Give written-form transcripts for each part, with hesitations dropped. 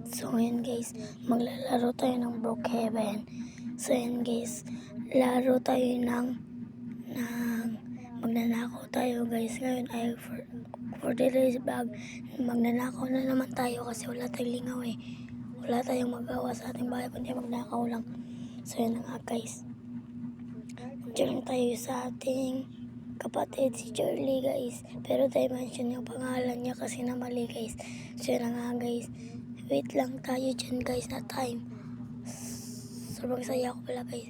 So ngayon guys, maglalaro tayo ng Brookhaven. So ngayon guys, laro tayo ng magnanakaw tayo guys. Ngayon ay for today's vlog, magnanakaw na naman tayo kasi wala tayong lingaw eh. Wala tayong magawa sa ating bahay kundi magnakaw lang. So yun na nga guys. Diyan tayo sa ating kapatid si Charlie guys. Pero tayo mention yung pangalan niya kasi na mali guys. So yun na nga guys. Wait lang tayo dyan guys na time. Sobrang saya ko pala guys.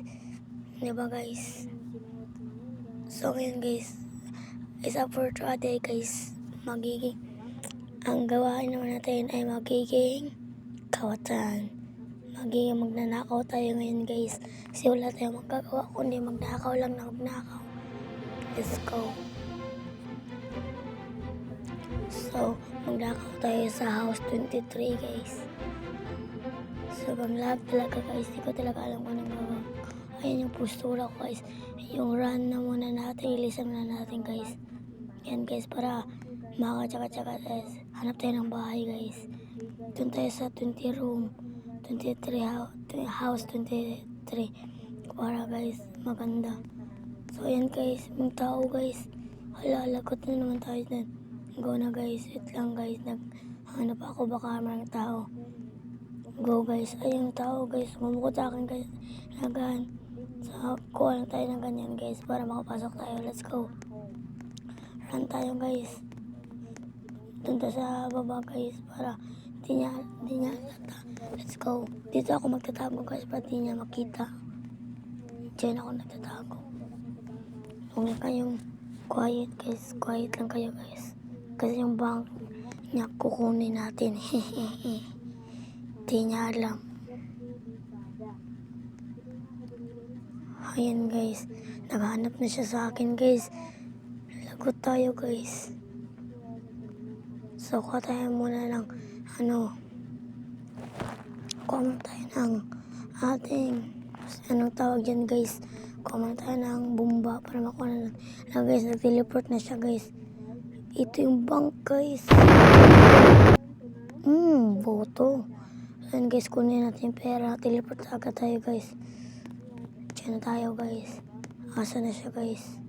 Diba guys? So ngayon guys, isa for today guys, magiging, ang gawain naman natin ay magiging kawatan. Magiging magnanakaw tayo ngayon guys. Kasi wala tayong magagawa kundi magnakaw lang na magnakaw. Let's go. So, magnakaw tayo sa house 23 guys. Sobrang lag talaga guys. Di ko talaga alam kung anong gawin. Ayan yung postura ko guys. Yung run na muna natin. Ilisan na natin guys. Yan guys para makakatsaka-tsaka guys. Hanap tayo ng bahay guys. Doon tayo sa 20 room. 23 house 23. Para guys maganda. So ayan guys. Yung tao guys. Hala, lagot na naman tayo dun. Go na guys. Wait lang guys. Naghanap ako baka marang tao. Go guys. Ayun tao guys. Gumukot sa akin guys. Nagaan. So kuha lang tayo ng ganyan guys. Para makapasok tayo. Let's go. Run tayo guys. Punta sa baba guys. Para di niya alata. Let's go. Dito ako magtatago guys. Para di niya makita. Diyan ako nagtatago. Huwag na kayong quiet guys. Quiet lang kayo guys. Kasi yung bank niya kukunin natin. Di niya alam. Ayan guys. Naghanap na siya sa akin guys. Lagot tayo guys. So kuha tayo muna ng kuha muna tayo ng ating anong tawag dyan guys. Kuha muna tayo ng bomba para makuha na guys. Nag-teleport na siya guys. Ito yung bank guys. Boto. Ayan guys, kunin natin yung pera. Teleport agad tayo guys. Diyan na tayo guys. Asa na siya guys.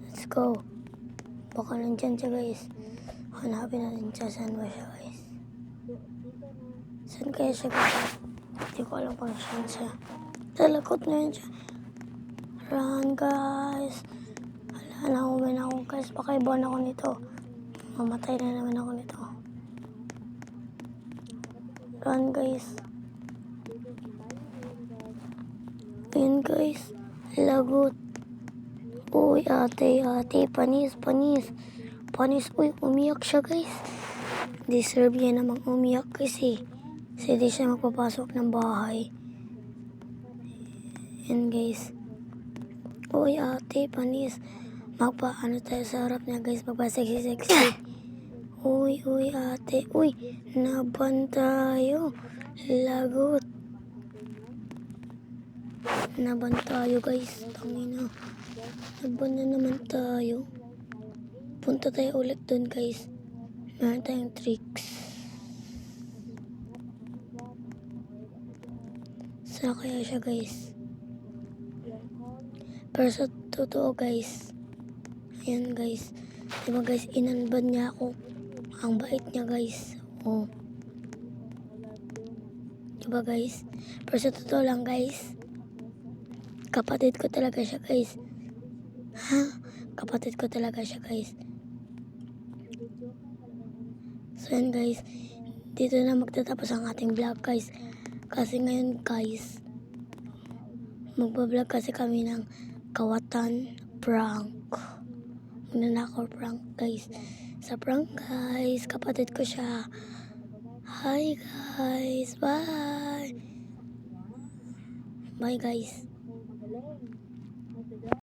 Let's go. Baka nandyan siya guys. Hanapin natin siya. Saan ba siya guys? Saan kaya siya guys? Hindi ko alam kung saan siya. Talakot na yun siya. Run guys. Hala, nakumin ako guys. Baka ibuan ako nito. Mamatay na naman ako nito. Run guys. Ayun guys. Lagot. Uy ate. Panis. Uy, umiyak siya guys. Deserve niya namang umiyak kasi di siya magpapasok ng bahay. Yan guys. Uy ate, panis. Magpaano tayo sa harap niya guys. Magpa-sexy. Uy ate. Uy, naban tayo. Lagot. Naban tayo guys. Tangina. Naban na naman tayo. Punta tayo ulit dun guys. Meron tayong tricks. Saan kaya siya guys? Pero sa totoo guys. Ayan guys. Diba guys, inanban niya ako. Ang bait niya guys. Oh. Diba guys? Pero sa totoo lang guys. Kapatid ko talaga siya guys. Ha? Kapatid ko talaga siya guys. So yan guys. Dito na magtatapos ang ating vlog guys. Kasi ngayon guys. Magbablog kasi kami ng kawatan prank. Magnanakaw prank guys. Sa prank guys. Kapatid ko siya. Hi guys. Bye. Bye guys.